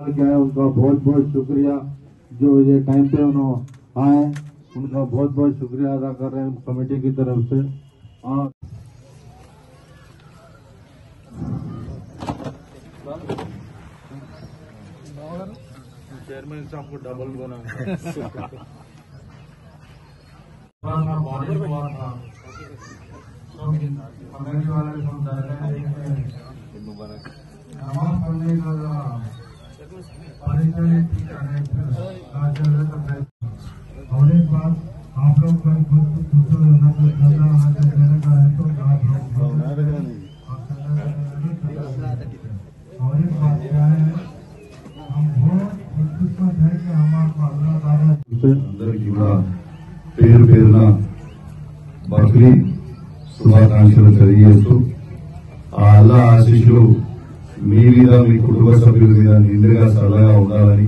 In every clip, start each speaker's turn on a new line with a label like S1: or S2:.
S1: क्या है उनका बहुत बहुत शुक्रिया। जो ये टाइम पे उन्होंने आए उनका बहुत बहुत शुक्रिया अदा कर रहे हैं कमेटी की तरफ से। और चेयरमैन साहब को डबल बना
S2: और एक बात आप लोग का दूसरा और एक बात क्या है, हम बहुत खुशकिस्मत है कि हमारा अल्लाह ताला
S3: అందరికీ కూడా పేరు పేరున బక్రీద్ శుభాకాంక్షలు తెలియజేస్తూ ఆ అల్లా ఆశీస్సులు మీ మీద మీ కుటుంబ సభ్యుల మీద నిండుగా సరళగా ఉండాలని,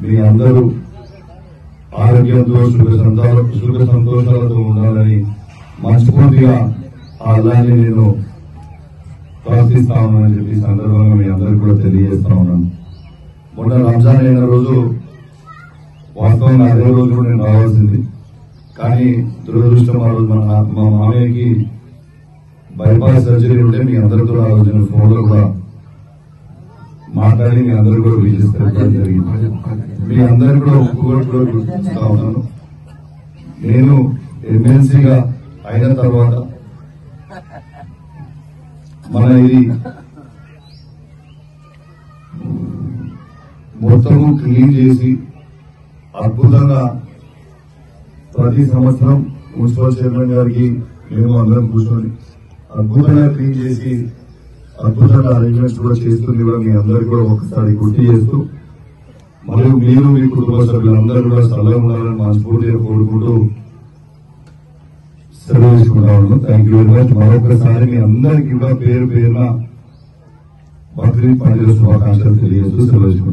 S3: మీ అందరూ ఆరోగ్యంతో సుఖ సంతోషాలతో ఉండాలని మనస్ఫూర్తిగా ఆ అల్లాని నేను ప్రార్థిస్తా ఉన్నానని చెప్పి సందర్భంగా మీ అందరూ కూడా తెలియజేస్తా ఉన్నాను. మొన్న రంజాన్ అయిన రోజు వాస్తవంగా అదే రోజు కూడా నేను రావాల్సింది, కానీ దురదృష్టం ఆ రోజు మా మామయ్యకి బైపాస్ సర్జరీ ఉంటే మీ అందరితో ఆ రోజు నేను ఫోన్లో కూడా మాట్లాడి మీ అందరూ కూడా విజిట్ పెట్టడం జరిగింది. మీ అందరూ కూడా ఒక్కొక్కటి కూడా గుర్తిస్తా ఉన్నాను. నేను ఎమ్మెల్సీగా అయిన తర్వాత మన ఇది మొత్తము క్లీన్ చేసి అద్భుతంగా ప్రతి సంవత్సరం మున్సిపల్ చైర్మన్ గారికి మేము అందరం కూర్చొని అద్భుతంగా క్లీన్ చేసి అద్భుతంగా అరేంజ్మెంట్స్ కూడా చేస్తుంది కూడా మీ అందరికీ కూడా ఒకసారి గుర్తు చేస్తూ, మరియు మీరు మీ కుటుంబ సభ్యులందరూ కూడా సలహా ఉండాలని మనస్ఫూర్తిగా కోరుకుంటూ సెలవు తీసుకుంటా ఉన్నాను. Thank you very much. మరొకసారి మీ అందరికీ కూడా పేరు పేరున బక్రీద్ పండుగ శుభాకాంక్షలు తెలియజేస్తూ సెలవు తీసుకుంటాను.